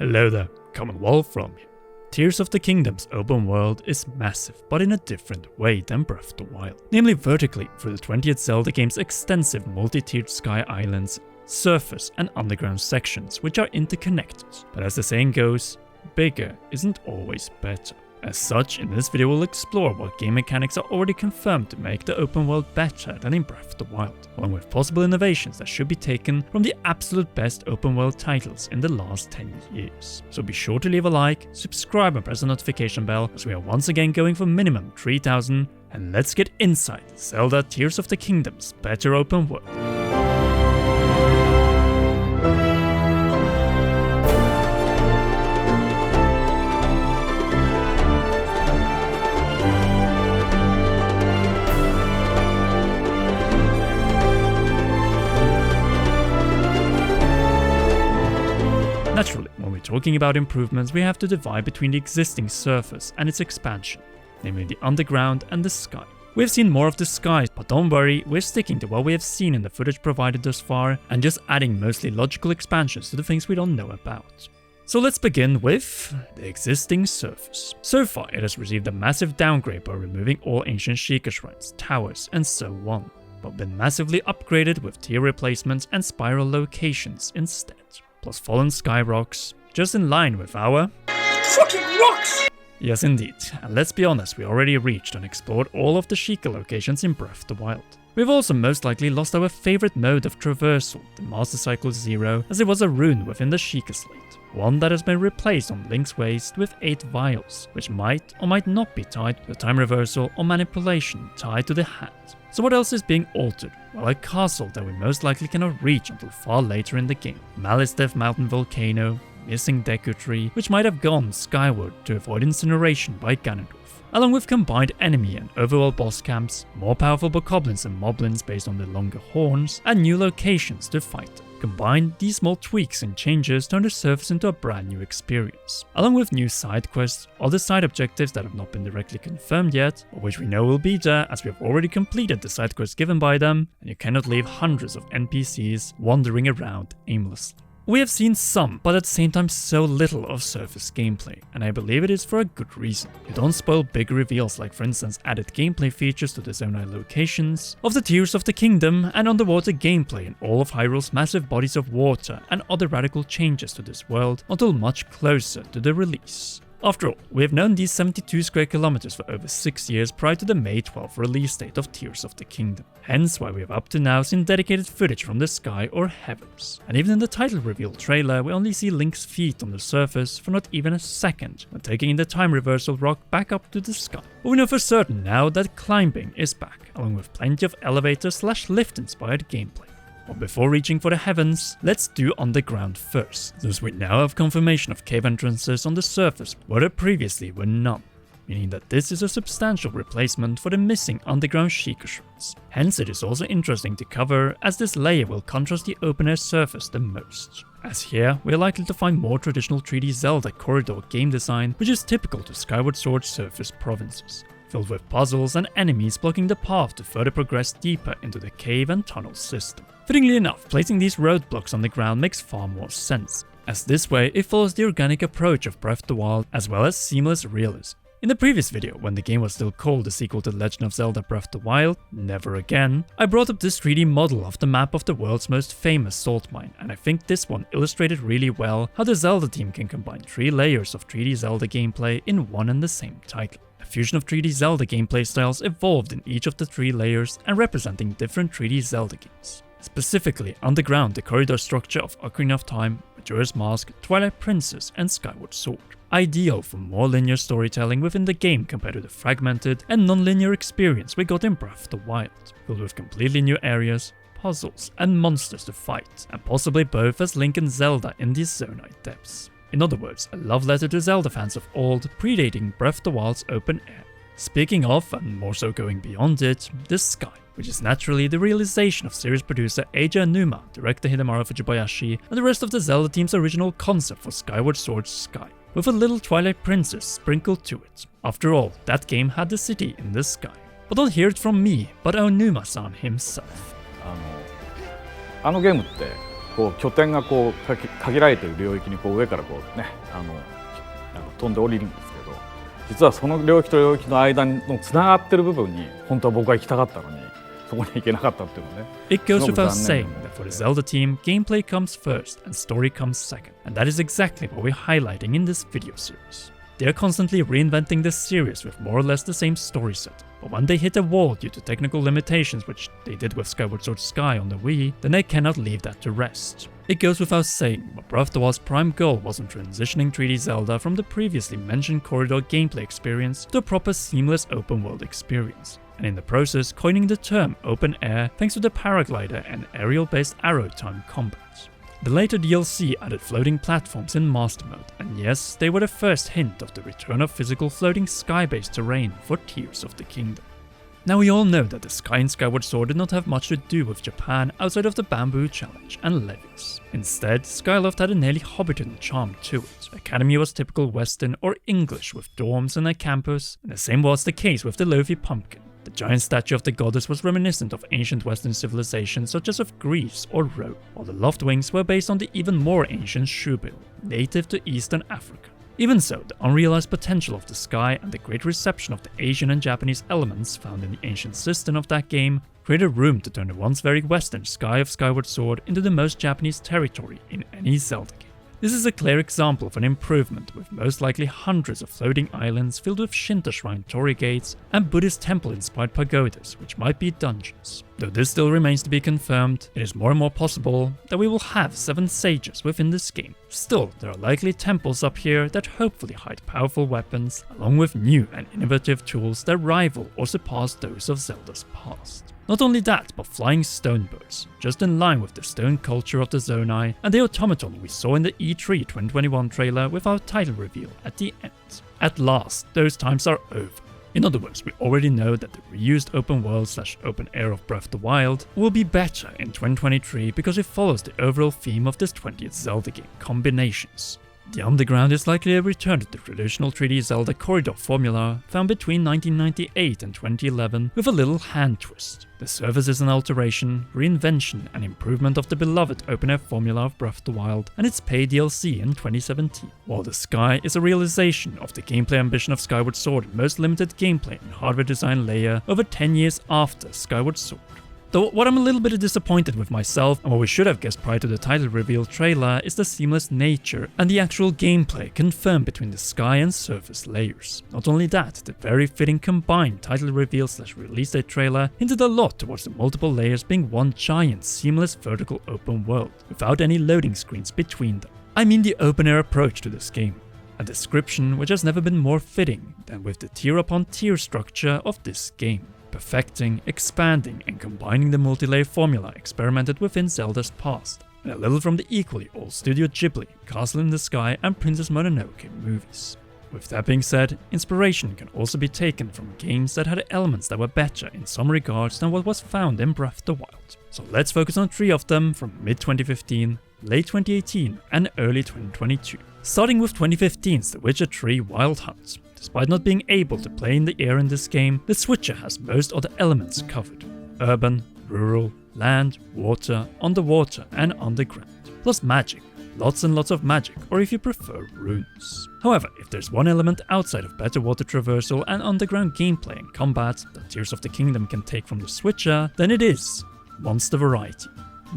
Hello there, Commonwealth from here. Tears of the Kingdom's open world is massive, but in a different way than Breath of the Wild. Namely vertically through the 20th Zelda game's extensive multi-tiered sky islands, surface and underground sections which are interconnected. But as the saying goes, bigger isn't always better. As such, in this video we'll explore what game mechanics are already confirmed to make the open world better than in Breath of the Wild, along with possible innovations that should be taken from the absolute best open world titles in the last 10 years. So be sure to leave a like, subscribe and press the notification bell, as we are once again going for minimum 3000, and let's get inside Zelda Tears of the Kingdom's better open world. Naturally, when we're talking about improvements, we have to divide between the existing surface and its expansion, namely the underground and the sky. We've seen more of the sky, but don't worry, we're sticking to what we have seen in the footage provided thus far and just adding mostly logical expansions to the things we don't know about. So let's begin with the existing surface. So far, it has received a massive downgrade by removing all ancient Sheikah shrines, towers, and so on, but been massively upgraded with tier replacements and spiral locations instead. Plus fallen sky rocks, just in line with our fucking rocks! Yes indeed, and let's be honest, we already reached and explored all of the Sheikah locations in Breath of the Wild. We've also most likely lost our favorite mode of traversal, the Master Cycle 0, as it was a rune within the Sheikah Slate, one that has been replaced on Link's waist with 8 vials, which might or might not be tied to the time reversal or manipulation tied to the hand. So what else is being altered? Well, a castle that we most likely cannot reach until far later in the game, Malice Death Mountain Volcano, missing Deku Tree, which might have gone skyward to avoid incineration by Ganondorf, along with combined enemy and overworld boss camps, more powerful bokoblins and moblins based on their longer horns, and new locations to fight them. Combined, these small tweaks and changes turn the surface into a brand new experience, along with new side quests, other side objectives that have not been directly confirmed yet, but which we know will be there as we have already completed the side quests given by them, and you cannot leave hundreds of NPCs wandering around aimlessly. We have seen some, but at the same time so little of surface gameplay, and I believe it is for a good reason. You don't spoil big reveals like for instance added gameplay features to the Zonai locations, of the Tears of the Kingdom and underwater gameplay in all of Hyrule's massive bodies of water and other radical changes to this world until much closer to the release. After all, we have known these 72 square kilometers for over 6 years prior to the May 12th release date of Tears of the Kingdom. Hence why we have up to now seen dedicated footage from the sky or heavens. And even in the title reveal trailer, we only see Link's feet on the surface for not even a second when taking the time reversal rock back up to the sky. But we know for certain now that climbing is back, along with plenty of elevator/lift inspired gameplay. But before reaching for the heavens, let's do underground first, thus we now have confirmation of cave entrances on the surface where there previously were none, meaning that this is a substantial replacement for the missing underground Sheikah shrines. Hence it is also interesting to cover, as this layer will contrast the open air surface the most. As here, we are likely to find more traditional 3D Zelda corridor game design, which is typical to Skyward Sword surface provinces, filled with puzzles and enemies blocking the path to further progress deeper into the cave and tunnel system. Fittingly enough, placing these roadblocks on the ground makes far more sense, as this way it follows the organic approach of Breath of the Wild as well as seamless realism. In the previous video, when the game was still called the sequel to Legend of Zelda Breath of the Wild, Never Again, I brought up this 3D model of the map of the world's most famous salt mine, and I think this one illustrated really well how the Zelda team can combine 3 layers of 3D Zelda gameplay in one and the same title. A fusion of 3D Zelda gameplay styles evolved in each of the 3 layers and representing different 3D Zelda games. Specifically, underground, the corridor structure of Ocarina of Time, Majora's Mask, Twilight Princess, and Skyward Sword. Ideal for more linear storytelling within the game compared to the fragmented and non-linear experience we got in Breath of the Wild, filled with completely new areas, puzzles, and monsters to fight, and possibly both as Link and Zelda in these Zonai depths. In other words, a love letter to Zelda fans of old, predating Breath of the Wild's open air. Speaking of, and more so going beyond it, the sky, which is naturally the realization of series producer Eiji Aonuma, director Hidemaru Fujibayashi, and the rest of the Zelda team's original concept for Skyward Sword's sky, with a little Twilight Princess sprinkled to it. After all, that game had the city in the sky. But don't hear it from me, but Aonuma-san himself. あのゲームってこう拠点がこう限られている領域にこう上からこうね飛んで降りるんですけど、実はその領域と領域の間のつながってる部分に本当は僕は行きたかったのにそこに行けなかったっていうのね。It goes without saying that for the Zelda team, gameplay comes first and story comes second, and that is exactly what we're highlighting in this video series. They are constantly reinventing this series with more or less the same story set, but when they hit a wall due to technical limitations, which they did with Skyward Sword Sky on the Wii, then they cannot leave that to rest. It goes without saying, but Breath of the Wild's prime goal wasn't transitioning 3D Zelda from the previously mentioned corridor gameplay experience to a proper seamless open world experience, and in the process coining the term open air thanks to the paraglider and aerial based arrow time combat. The later DLC added floating platforms in Master Mode, and yes, they were the first hint of the return of physical floating sky-based terrain for Tears of the Kingdom. Now we all know that the sky in Skyward Sword did not have much to do with Japan outside of the Bamboo Challenge and levees. Instead, Skyloft had a nearly Hobbiton charm to it. Academy was typical Western or English with dorms and a campus, and the same was the case with the Lofi Pumpkin. The giant statue of the goddess was reminiscent of ancient Western civilizations such as of Greece or Rome, while the Loft Wings were based on the even more ancient Shubil, native to Eastern Africa. Even so, the unrealized potential of the sky and the great reception of the Asian and Japanese elements found in the ancient system of that game created room to turn the once very Western sky of Skyward Sword into the most Japanese territory in any Zelda game. This is a clear example of an improvement, with most likely hundreds of floating islands filled with Shinto shrine torii gates and Buddhist temple-inspired pagodas, which might be dungeons. Though this still remains to be confirmed, it is more and more possible that we will have 7 sages within this game. Still, there are likely temples up here that hopefully hide powerful weapons, along with new and innovative tools that rival or surpass those of Zelda's past. Not only that, but flying stone birds, just in line with the stone culture of the Zonai and the automaton we saw in the E3 2021 trailer with our title reveal at the end. At last, those times are over. In other words, we already know that the reused open world/open air of Breath of the Wild will be better in 2023 because it follows the overall theme of this 20th Zelda game, combinations. The underground is likely a return to the traditional 3D Zelda corridor formula found between 1998 and 2011 with a little hand twist. The surface is an alteration, reinvention and improvement of the beloved open-air formula of Breath of the Wild and its paid DLC in 2017, while the sky is a realization of the gameplay ambition of Skyward Sword, most limited gameplay and hardware design layer over 10 years after Skyward Sword. Though what I'm a little bit disappointed with myself, and what we should have guessed prior to the title reveal trailer, is the seamless nature and the actual gameplay confirmed between the sky and surface layers. Not only that, the very fitting combined title reveal/release date trailer hinted a lot towards the multiple layers being one giant seamless vertical open world, without any loading screens between them. I mean the open air approach to this game. A description which has never been more fitting than with the tier upon tier structure of this game. Perfecting, expanding, and combining the multi-layer formula experimented within Zelda's past, and a little from the equally old Studio Ghibli, Castle in the Sky, and Princess Mononoke movies. With that being said, inspiration can also be taken from games that had elements that were better in some regards than what was found in Breath of the Wild. So let's focus on 3 of them from mid-2015, late 2018, and early 2022. Starting with 2015's The Witcher 3 Wild Hunt. Despite not being able to play in the air in this game, the Switcher has most of the elements covered. Urban, rural, land, water, underwater and underground. Plus magic. Lots and lots of magic, or if you prefer, runes. However, if there's one element outside of better water traversal and underground gameplay and combat that Tears of the Kingdom can take from the Switcher, then it is monster variety.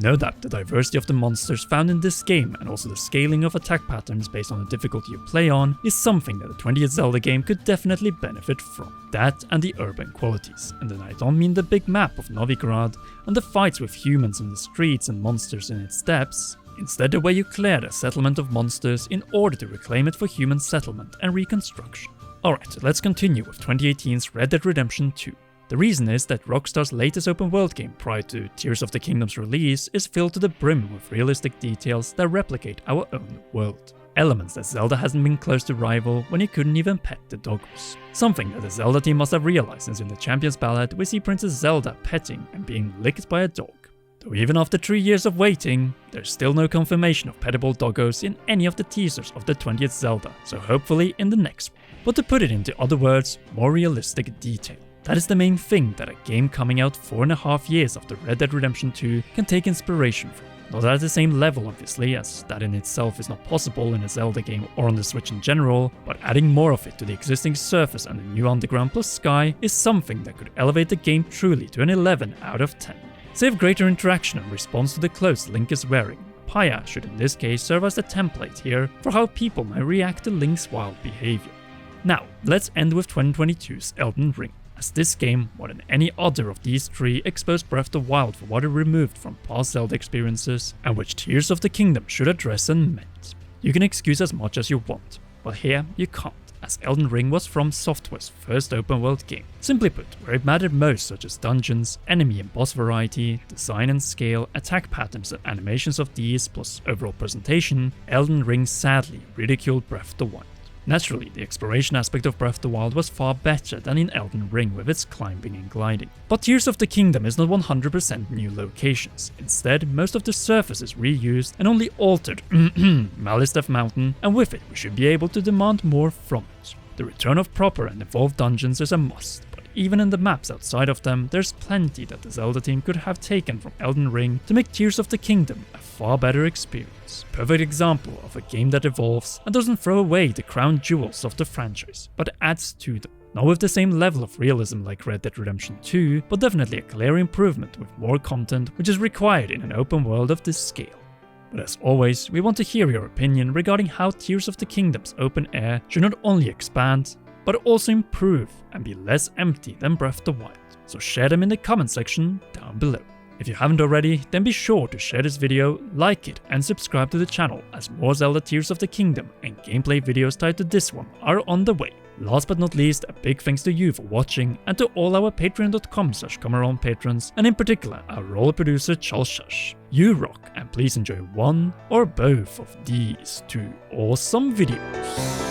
Know that the diversity of the monsters found in this game and also the scaling of attack patterns based on the difficulty you play on is something that a 20th Zelda game could definitely benefit from. That and the urban qualities, and then I don't mean the big map of Novigrad and the fights with humans in the streets and monsters in its depths. Instead, the way you cleared a settlement of monsters in order to reclaim it for human settlement and reconstruction. Alright, let's continue with 2018's Red Dead Redemption 2. The reason is that Rockstar's latest open world game prior to Tears of the Kingdom's release is filled to the brim with realistic details that replicate our own world. Elements that Zelda hasn't been close to rival when you couldn't even pet the doggos. Something that the Zelda team must have realized, since in the Champion's Ballad we see Princess Zelda petting and being licked by a dog. Though even after 3 years of waiting, there's still no confirmation of pettable doggos in any of the teasers of the 20th Zelda, so hopefully in the next one. But to put it into other words, more realistic detail. That is the main thing that a game coming out 4.5 years after Red Dead Redemption 2 can take inspiration from. Not at the same level obviously, as that in itself is not possible in a Zelda game or on the Switch in general, but adding more of it to the existing surface and the new underground plus sky is something that could elevate the game truly to an 11 out of 10. Save greater interaction and response to the clothes Link is wearing. Paya should in this case serve as the template here for how people might react to Link's wild behavior. Now, let's end with 2022's Elden Ring, as this game, more than any other of these three, exposed Breath of the Wild for what it removed from past Zelda experiences, and which Tears of the Kingdom should address and mend. You can excuse as much as you want, but here you can't, as Elden Ring was From Software's first open world game. Simply put, where it mattered most, such as dungeons, enemy and boss variety, design and scale, attack patterns and animations of these, plus overall presentation, Elden Ring sadly ridiculed Breath of the Wild. Naturally, the exploration aspect of Breath of the Wild was far better than in Elden Ring with its climbing and gliding. But Tears of the Kingdom is not 100% new locations. Instead, most of the surface is reused and only altered Malisteth Mountain, and with it we should be able to demand more from it. The return of proper and evolved dungeons is a must, but even in the maps outside of them, there's plenty that the Zelda team could have taken from Elden Ring to make Tears of the Kingdom a far better experience. Perfect example of a game that evolves and doesn't throw away the crown jewels of the franchise, but adds to them. Not with the same level of realism like Red Dead Redemption 2, but definitely a clear improvement with more content which is required in an open world of this scale. But as always, we want to hear your opinion regarding how Tears of the Kingdom's open air should not only expand, but also improve and be less empty than Breath of the Wild. So share them in the comment section down below. If you haven't already, then be sure to share this video, like it, and subscribe to the channel, as more Zelda Tears of the Kingdom and gameplay videos tied to this one are on the way. Last but not least, a big thanks to you for watching, and to all our patreon.com/Come patrons, and in particular our role producer Charles Shush. You rock, and please enjoy one or both of these two awesome videos.